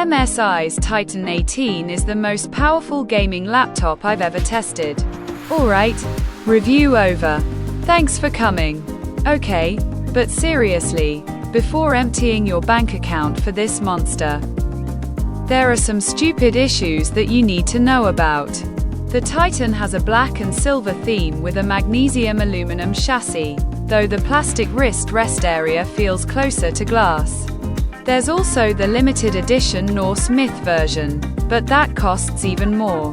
MSI's Titan 18 is the most powerful gaming laptop I've ever tested. Alright, review over. Thanks for coming. Okay, but seriously, before emptying your bank account for this monster, there are some stupid issues that you need to know about. The Titan has a black and silver theme with a magnesium aluminum chassis, though the plastic wrist rest area feels closer to glass. There's also the limited edition Norse Myth version, but that costs even more.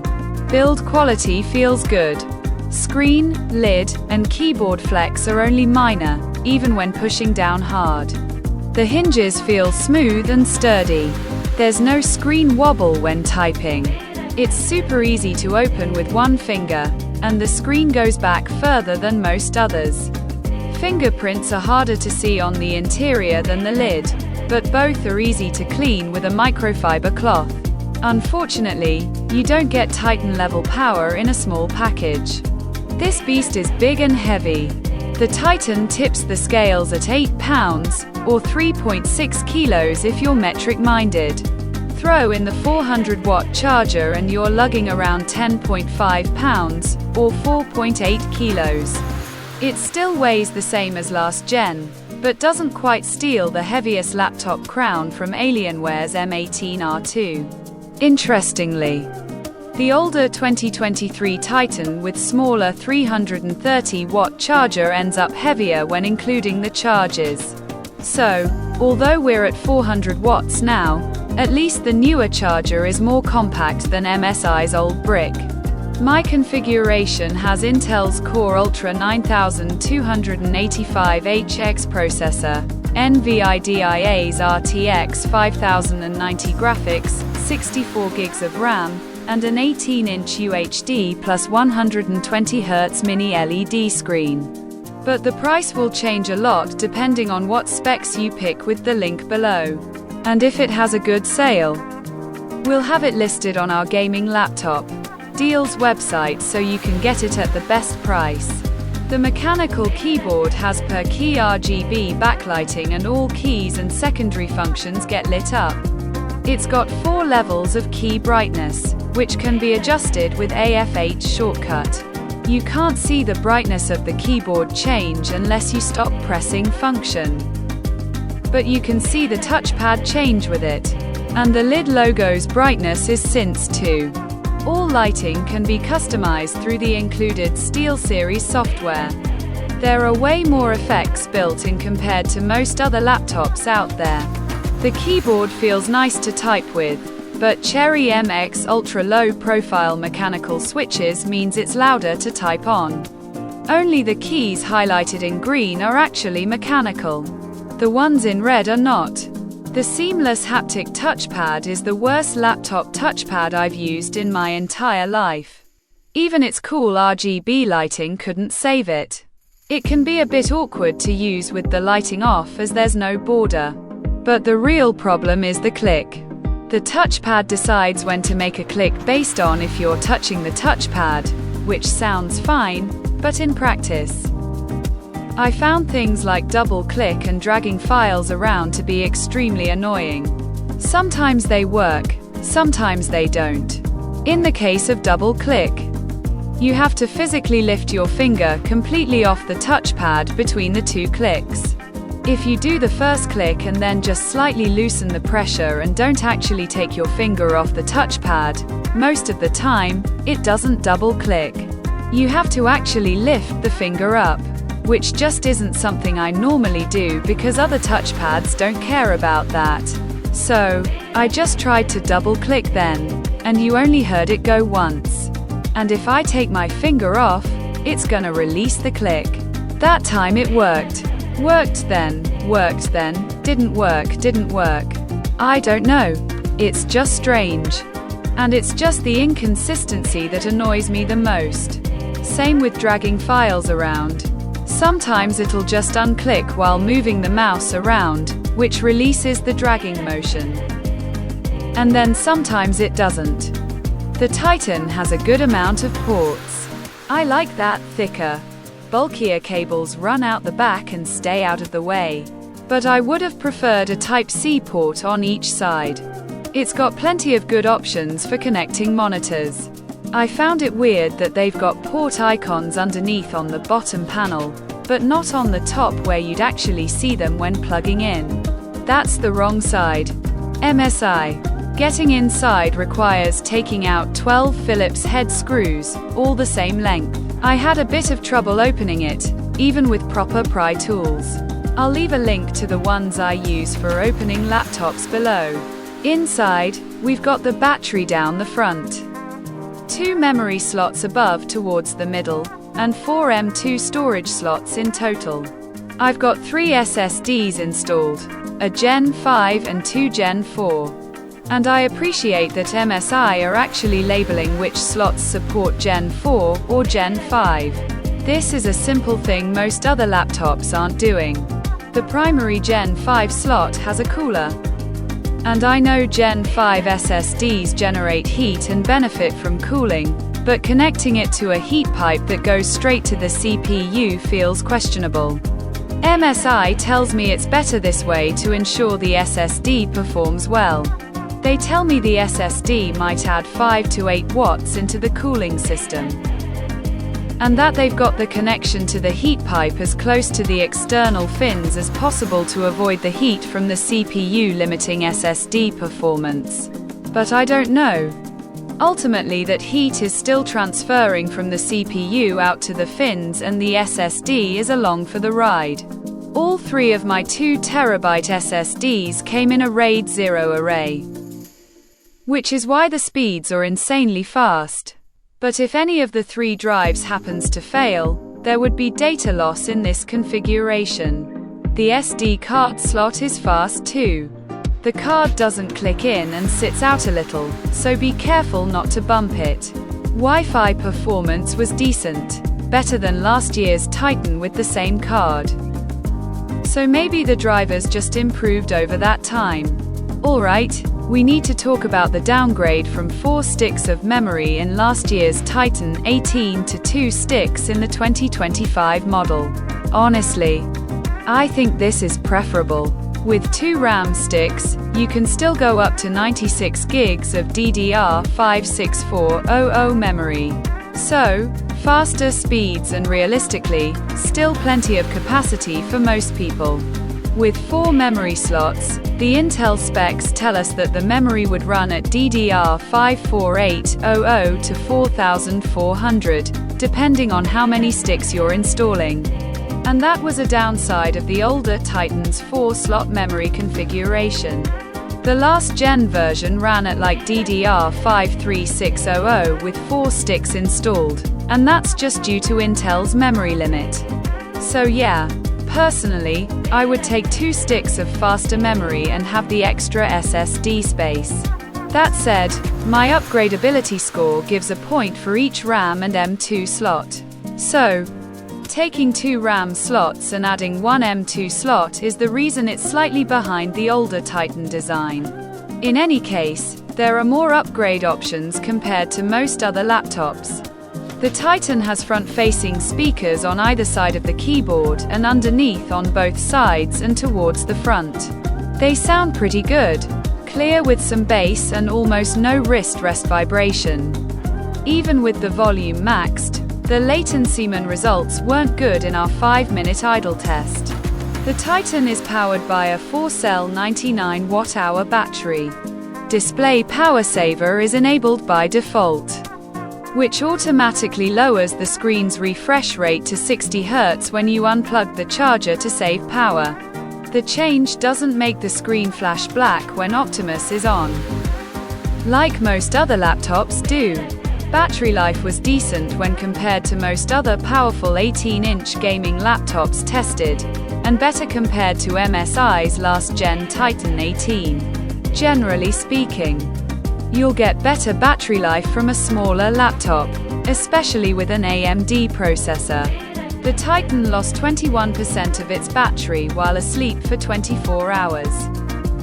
Build quality feels good. Screen, lid, and keyboard flex are only minor, even when pushing down hard. The hinges feel smooth and sturdy. There's no screen wobble when typing. It's super easy to open with one finger, and the screen goes back further than most others. Fingerprints are harder to see on the interior than the lid, but both are easy to clean with a microfiber cloth. Unfortunately, you don't get Titan-level power in a small package. This beast is big and heavy. The Titan tips the scales at 8 pounds, or 3.6 kilos if you're metric-minded. Throw in the 400-watt charger and you're lugging around 10.5 pounds, or 4.8 kilos. It still weighs the same as last gen, but doesn't quite steal the heaviest laptop crown from Alienware's M18R2. Interestingly, the older 2023 Titan with smaller 330-watt charger ends up heavier when including the charges. So, although we're at 400 watts now, at least the newer charger is more compact than MSI's old brick. My configuration has Intel's Core Ultra 9285HX processor, NVIDIA's RTX 5090 graphics, 64 gigs of RAM, and an 18-inch UHD plus 120Hz mini LED screen. But the price will change a lot depending on what specs you pick with the link below. And if it has a good sale, we'll have it listed on our gaming laptop deals website so you can get it at the best price. The mechanical keyboard has per key RGB backlighting and all keys and secondary functions get lit up. It's got 4 levels of key brightness, which can be adjusted with AF8 shortcut. You can't see the brightness of the keyboard change unless you stop pressing function. But you can see the touchpad change with it. And the lid logo's brightness is synced too. All lighting can be customized through the included SteelSeries software. There are way more effects built in compared to most other laptops out there. The keyboard feels nice to type with, but Cherry MX Ultra Low Profile mechanical switches means it's louder to type on. Only the keys highlighted in green are actually mechanical. The ones in red are not. The seamless haptic touchpad is the worst laptop touchpad I've used in my entire life. Even its cool RGB lighting couldn't save it. It can be a bit awkward to use with the lighting off as there's no border. But the real problem is the click. The touchpad decides when to make a click based on if you're touching the touchpad, which sounds fine, but in practice, I found things like double click and dragging files around to be extremely annoying. Sometimes they work, sometimes they don't. In the case of double click, you have to physically lift your finger completely off the touchpad between the 2 clicks. If you do the first click and then just slightly loosen the pressure and don't actually take your finger off the touchpad, most of the time, it doesn't double click. You have to actually lift the finger up, which just isn't something I normally do because other touchpads don't care about that. So, I just tried to double click then, and you only heard it go once. And if I take my finger off, it's gonna release the click. That time it worked. Worked then, didn't work. I don't know. It's just strange. And it's just the inconsistency that annoys me the most. Same with dragging files around. Sometimes it'll just unclick while moving the mouse around, which releases the dragging motion. And then sometimes it doesn't. The Titan has a good amount of ports. I like that thicker, bulkier cables run out the back and stay out of the way. But I would have preferred a Type-C port on each side. It's got plenty of good options for connecting monitors. I found it weird that they've got port icons underneath on the bottom panel, but not on the top where you'd actually see them when plugging in. That's the wrong side. MSI. Getting inside requires taking out 12 Phillips head screws, all the same length. I had a bit of trouble opening it, even with proper pry tools. I'll leave a link to the ones I use for opening laptops below. Inside, we've got the battery down the front, 2 memory slots above towards the middle, and 4 M.2 storage slots in total. I've got 3 SSDs installed, a Gen 5 and 2 Gen 4. And I appreciate that MSI are actually labeling which slots support Gen 4 or Gen 5. This is a simple thing most other laptops aren't doing. The primary Gen 5 slot has a cooler. And I know Gen 5 SSDs generate heat and benefit from cooling, but connecting it to a heat pipe that goes straight to the CPU feels questionable. MSI tells me it's better this way to ensure the SSD performs well. They tell me the SSD might add 5 to 8 watts into the cooling system, and that they've got the connection to the heat pipe as close to the external fins as possible to avoid the heat from the CPU limiting SSD performance. But I don't know. Ultimately, that heat is still transferring from the CPU out to the fins, and the SSD is along for the ride. All 3 of my 2TB SSDs came in a RAID 0 array, which is why the speeds are insanely fast. But if any of the 3 drives happens to fail, there would be data loss in this configuration. The SD card slot is fast too. The card doesn't click in and sits out a little, so be careful not to bump it. Wi-Fi performance was decent, better than last year's Titan with the same card. So maybe the drivers just improved over that time. Alright, we need to talk about the downgrade from 4 sticks of memory in last year's Titan 18 to 2 sticks in the 2025 model. Honestly, I think this is preferable. With 2 RAM sticks, you can still go up to 96 gigs of DDR5 memory. So, faster speeds and realistically, still plenty of capacity for most people. With 4 memory slots, the Intel specs tell us that the memory would run at DDR5 to 4400, depending on how many sticks you're installing. And that was a downside of the older Titan's 4-slot memory configuration. The last gen version ran at like DDR5 with 4 sticks installed, and that's just due to Intel's memory limit. So yeah, personally, I would take 2 sticks of faster memory and have the extra SSD space. That said, my upgradability score gives a point for each RAM and M.2 slot. So, taking 2 RAM slots and adding 1 M.2 slot is the reason it's slightly behind the older Titan design. In any case, there are more upgrade options compared to most other laptops. The Titan has front-facing speakers on either side of the keyboard and underneath on both sides and towards the front. They sound pretty good, clear with some bass and almost no wrist vibration. Even with the volume maxed, the latency results weren't good in our 5-minute idle test. The Titan is powered by a 4-cell 99 watt-hour battery. Display power saver is enabled by default, which automatically lowers the screen's refresh rate to 60 Hz when you unplug the charger to save power. The change doesn't make the screen flash black when Optimus is on, like most other laptops do. Battery life was decent when compared to most other powerful 18-inch gaming laptops tested, and better compared to MSI's last-gen Titan 18. Generally speaking, you'll get better battery life from a smaller laptop, especially with an AMD processor. The Titan lost 21% of its battery while asleep for 24 hours.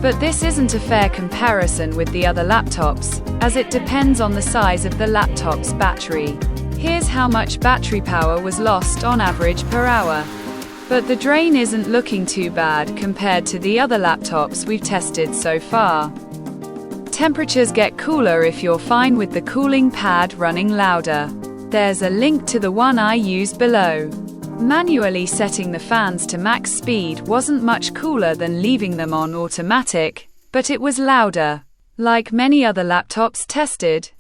But this isn't a fair comparison with the other laptops, as it depends on the size of the laptop's battery. Here's how much battery power was lost on average per hour. But the drain isn't looking too bad compared to the other laptops we've tested so far. Temperatures get cooler if you're fine with the cooling pad running louder. There's a link to the one I used below. Manually setting the fans to max speed wasn't much cooler than leaving them on automatic, but it was louder. Like many other laptops tested,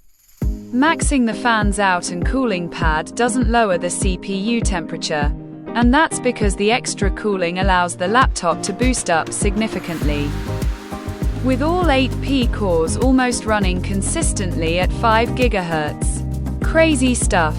maxing the fans out and cooling pad doesn't lower the CPU temperature, and that's because the extra cooling allows the laptop to boost up significantly. With all 8 cores almost running consistently at 5 GHz. Crazy stuff.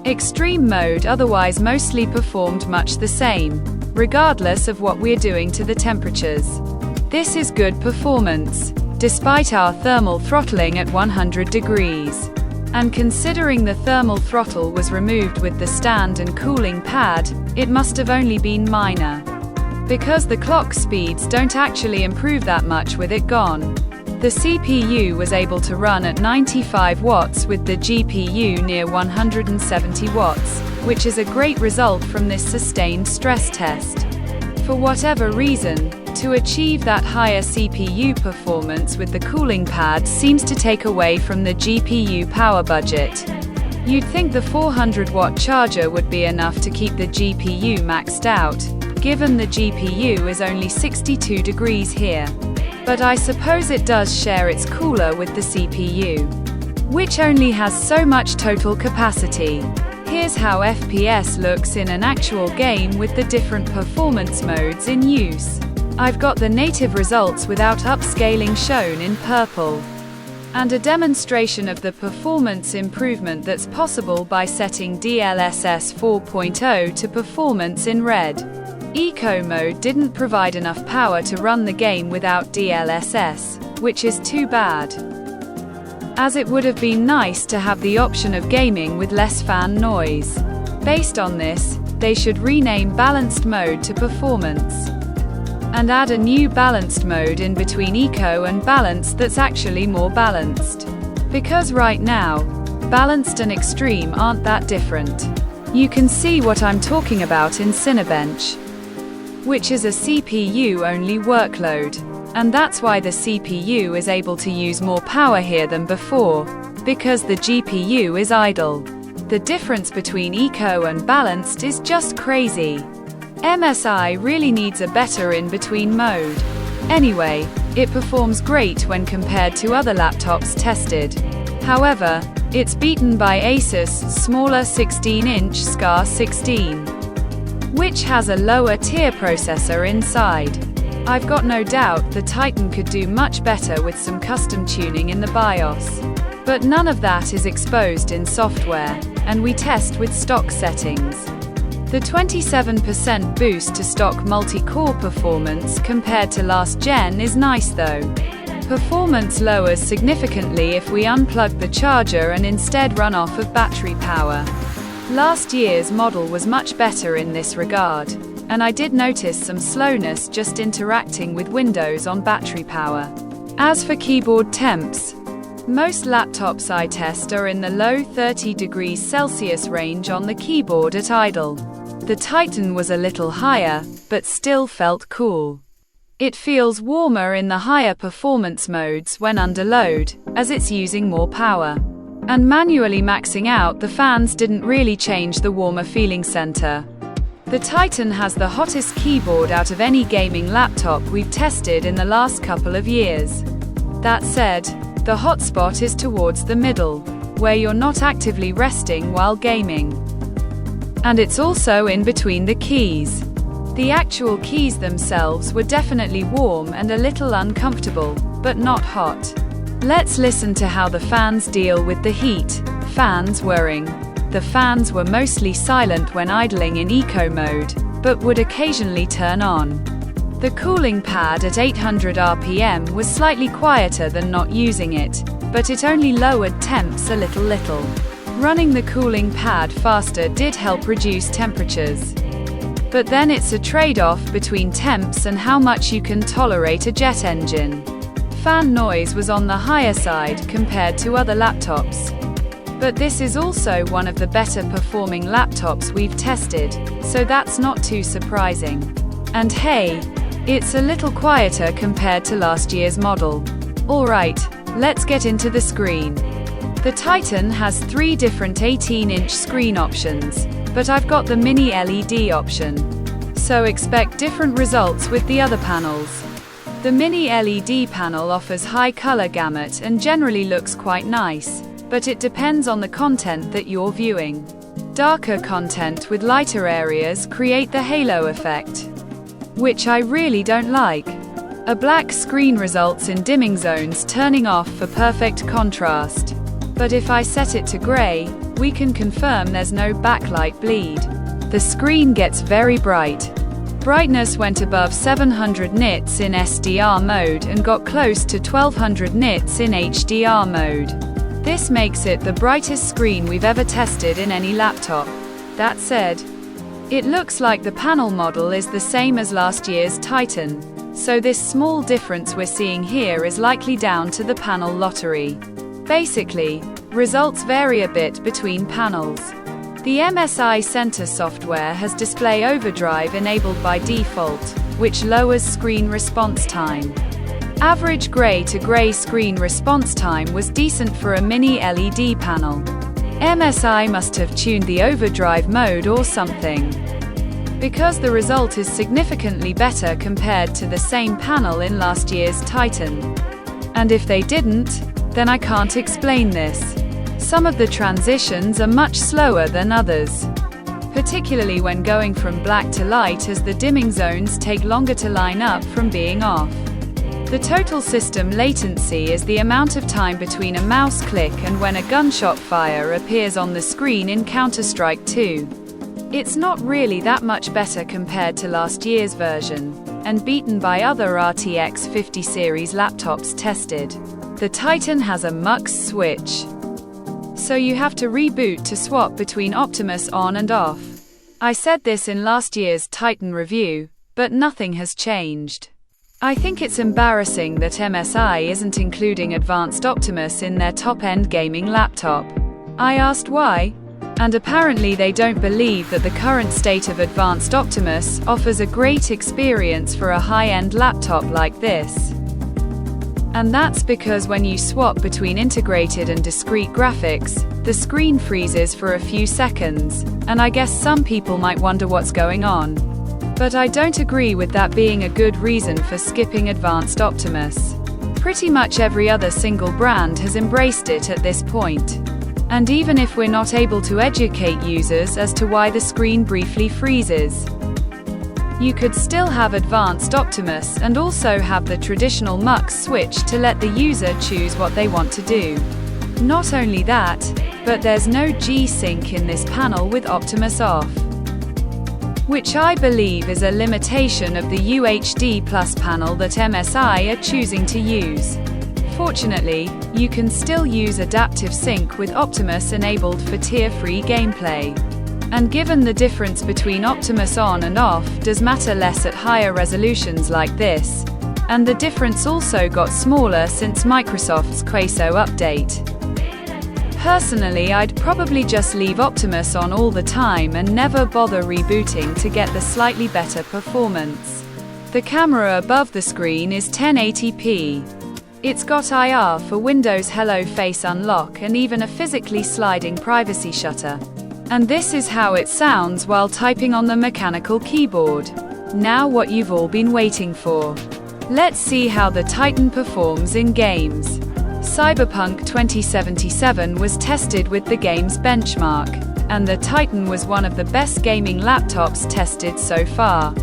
Extreme mode otherwise mostly performed much the same, regardless of what we're doing to the temperatures. This is good performance, despite our thermal throttling at 100 degrees. And considering the thermal throttle was removed with the stand and cooling pad, it must have only been minor. Because the clock speeds don't actually improve that much with it gone. The CPU was able to run at 95 watts with the GPU near 170 watts, which is a great result from this sustained stress test. For whatever reason, to achieve that higher CPU performance with the cooling pad seems to take away from the GPU power budget. You'd think the 400-watt charger would be enough to keep the GPU maxed out, given the GPU is only 62 degrees here. But I suppose it does share its cooler with the CPU, which only has so much total capacity. Here's how FPS looks in an actual game with the different performance modes in use. I've got the native results without upscaling shown in purple, and a demonstration of the performance improvement that's possible by setting DLSS 4.0 to performance in red. Eco mode didn't provide enough power to run the game without DLSS, which is too bad, as it would have been nice to have the option of gaming with less fan noise. Based on this, they should rename balanced mode to performance, and add a new balanced mode in between eco and balanced that's actually more balanced. Because right now, balanced and extreme aren't that different. You can see what I'm talking about in Cinebench, which is a CPU-only workload. And that's why the CPU is able to use more power here than before, because the GPU is idle. The difference between eco and balanced is just crazy. MSI really needs a better in-between mode. Anyway, it performs great when compared to other laptops tested. However, it's beaten by Asus' smaller 16-inch SCAR 16, which has a lower-tier processor inside. I've got no doubt the Titan could do much better with some custom tuning in the BIOS. But none of that is exposed in software, and we test with stock settings. The 27% boost to stock multi-core performance compared to last gen is nice though. Performance lowers significantly if we unplug the charger and instead run off of battery power. Last year's model was much better in this regard, and I did notice some slowness just interacting with Windows on battery power. As for keyboard temps, most laptops I test are in the low 30 degrees Celsius range on the keyboard at idle. The Titan was a little higher, but still felt cool. It feels warmer in the higher performance modes when under load, as it's using more power. And manually maxing out the fans didn't really change the warmer feeling center. The Titan has the hottest keyboard out of any gaming laptop we've tested in the last couple of years. That said, the hotspot is towards the middle, where you're not actively resting while gaming. And it's also in between the keys. The actual keys themselves were definitely warm and a little uncomfortable, but not hot. Let's listen to how the fans deal with the heat. Fans whirring. The fans were mostly silent when idling in eco mode, but would occasionally turn on. The cooling pad at 800 RPM was slightly quieter than not using it, but it only lowered temps a little. Running the cooling pad faster did help reduce temperatures. But then it's a trade-off between temps and how much you can tolerate a jet engine. Fan noise was on the higher side compared to other laptops. But this is also one of the better performing laptops we've tested, so that's not too surprising. And hey, it's a little quieter compared to last year's model. Alright, Let's get into the screen. The Titan has 3 different 18-inch screen options, but I've got the mini LED option. So expect different results with the other panels. The mini LED panel offers high color gamut and generally looks quite nice, but it depends on the content that you're viewing. Darker content with lighter areas create the halo effect, which I really don't like. A black screen results in dimming zones turning off for perfect contrast. But if I set it to gray, we can confirm there's no backlight bleed. The screen gets very bright. Brightness went above 700 nits in SDR mode and got close to 1200 nits in HDR mode. This makes it the brightest screen we've ever tested in any laptop. That said, it looks like the panel model is the same as last year's Titan, so this small difference we're seeing here is likely down to the panel lottery. Basically, results vary a bit between panels. The MSI Center software has display overdrive enabled by default, which lowers screen response time. Average gray to gray screen response time was decent for a mini LED panel. MSI must have tuned the overdrive mode or something, because the result is significantly better compared to the same panel in last year's Titan. And if they didn't, then I can't explain this. Some of the transitions are much slower than others, particularly when going from black to light, as the dimming zones take longer to line up from being off. The total system latency is the amount of time between a mouse click and when a gunshot fire appears on the screen in Counter-Strike 2. It's not really that much better compared to last year's version, and beaten by other RTX 50 series laptops tested. The Titan has a MUX switch, so you have to reboot to swap between Optimus on and off. I said this in last year's Titan review, but nothing has changed. I think it's embarrassing that MSI isn't including Advanced Optimus in their top-end gaming laptop. I asked why, and apparently they don't believe that the current state of Advanced Optimus offers a great experience for a high-end laptop like this. And that's because when you swap between integrated and discrete graphics, the screen freezes for a few seconds, and I guess some people might wonder what's going on. But I don't agree with that being a good reason for skipping Advanced Optimus. Pretty much every other single brand has embraced it at this point. And even if we're not able to educate users as to why the screen briefly freezes, you could still have Advanced Optimus and also have the traditional MUX switch to let the user choose what they want to do. Not only that, but there's no G-Sync in this panel with Optimus off, which I believe is a limitation of the UHD Plus panel that MSI are choosing to use. Fortunately, you can still use adaptive sync with Optimus enabled for tier-free gameplay. And given the difference between Optimus on and off does matter less at higher resolutions like this, and the difference also got smaller since Microsoft's Queso update. Personally, I'd probably just leave Optimus on all the time and never bother rebooting to get the slightly better performance. The camera above the screen is 1080p. It's got IR for Windows Hello Face Unlock and even a physically sliding privacy shutter. And this is how it sounds while typing on the mechanical keyboard. Now what you've all been waiting for. Let's see how the Titan performs in games. Cyberpunk 2077 was tested with the game's benchmark, and the Titan was one of the best gaming laptops tested so far.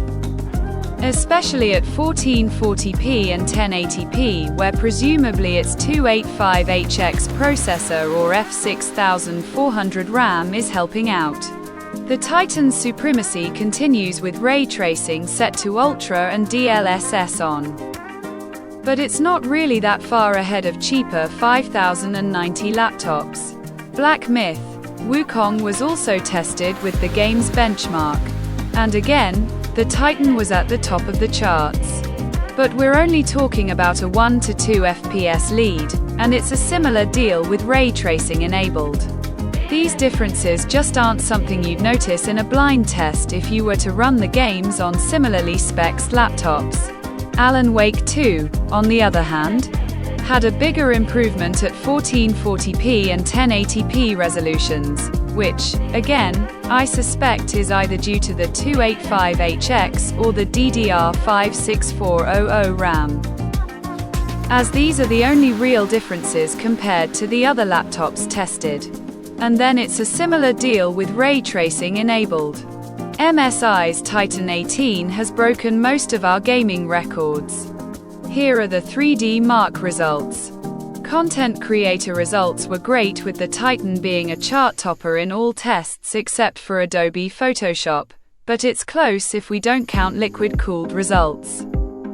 Especially at 1440p and 1080p, where presumably its 285HX processor or F6400 RAM is helping out. The Titan's supremacy continues with ray tracing set to Ultra and DLSS on. But it's not really that far ahead of cheaper 5090 laptops. Black Myth: Wukong was also tested with the game's benchmark. And again, the Titan was at the top of the charts. But we're only talking about a 1 to 2 FPS lead, and it's a similar deal with ray tracing enabled. These differences just aren't something you'd notice in a blind test if you were to run the games on similarly spec'd laptops. Alan Wake 2, on the other hand, had a bigger improvement at 1440p and 1080p resolutions, which, again, I suspect is either due to the 285HX or the DDR5-6400 RAM, as these are the only real differences compared to the other laptops tested. And then it's a similar deal with ray tracing enabled. MSI's Titan 18 has broken most of our gaming records. Here are the 3D Mark results. Content creator results were great, with the Titan being a chart topper in all tests except for Adobe Photoshop, but it's close if we don't count liquid-cooled results.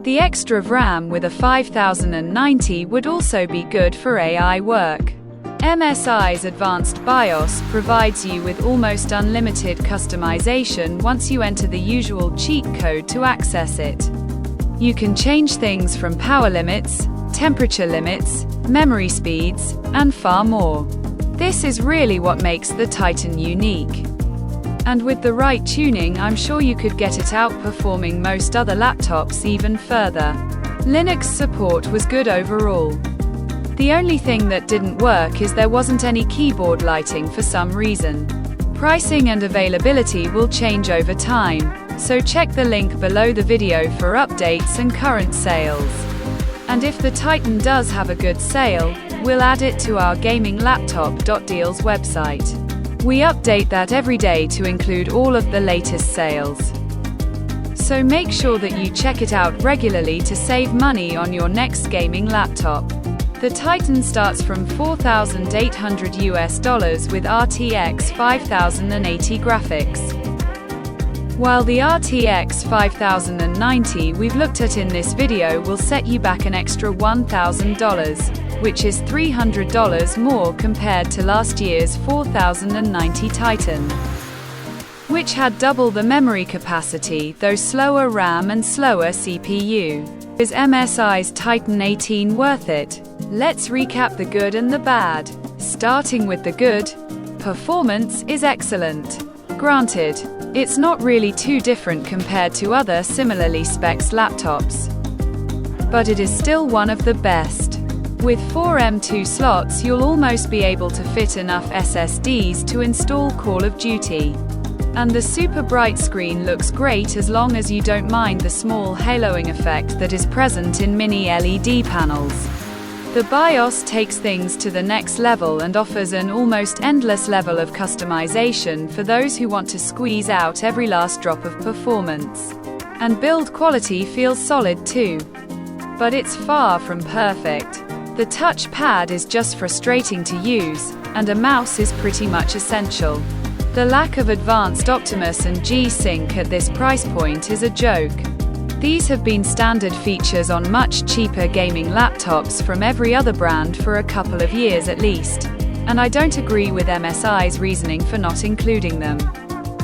The extra RAM with a 5090 would also be good for AI work. MSI's advanced BIOS provides you with almost unlimited customization once you enter the usual cheat code to access it. You can change things from power limits, temperature limits, memory speeds, and far more. This is really what makes the Titan unique. And with the right tuning, I'm sure you could get it outperforming most other laptops even further. Linux support was good overall. The only thing that didn't work is there wasn't any keyboard lighting for some reason. Pricing and availability will change over time, so check the link below the video for updates and current sales. And if the Titan does have a good sale, we'll add it to our gaminglaptop.deals website. We update that every day to include all of the latest sales. So make sure that you check it out regularly to save money on your next gaming laptop. The Titan starts from $4,800 with RTX 5080 graphics, while the RTX 5090 we've looked at in this video will set you back an extra $1,000, which is $300 more compared to last year's 4090 Titan, which had double the memory capacity, though slower RAM and slower CPU. Is MSI's Titan 18 worth it? Let's recap the good and the bad. Starting with the good, performance is excellent. Granted, it's not really too different compared to other similarly spec'd laptops, but it is still one of the best. With 4 M.2 slots, you'll almost be able to fit enough SSDs to install Call of Duty. And the super bright screen looks great as long as you don't mind the small haloing effect that is present in mini LED panels. The BIOS takes things to the next level and offers an almost endless level of customization for those who want to squeeze out every last drop of performance. And build quality feels solid too. But it's far from perfect. The touchpad is just frustrating to use, and a mouse is pretty much essential. The lack of advanced Optimus and G-Sync at this price point is a joke. These have been standard features on much cheaper gaming laptops from every other brand for a couple of years at least, and I don't agree with MSI's reasoning for not including them.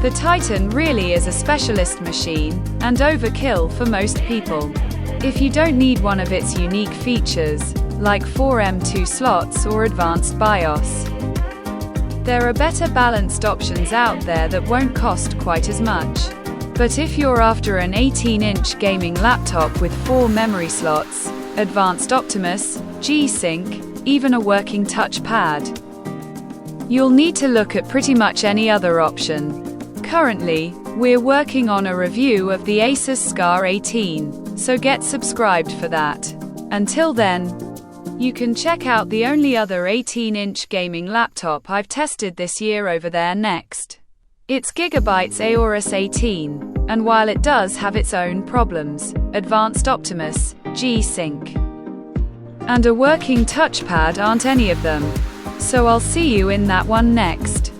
The Titan really is a specialist machine, and overkill for most people. If you don't need one of its unique features, like 4 M.2 slots or advanced BIOS, there are better balanced options out there that won't cost quite as much. But if you're after an 18-inch gaming laptop with 4 memory slots, advanced Optimus, G-Sync, even a working touchpad, you'll need to look at pretty much any other option. Currently, we're working on a review of the Asus Scar 18, so get subscribed for that. Until then, you can check out the only other 18-inch gaming laptop I've tested this year over there next. It's Gigabyte's Aorus 18, and while it does have its own problems, advanced Optimus, G-Sync, and a working touchpad aren't any of them. So I'll see you in that one next.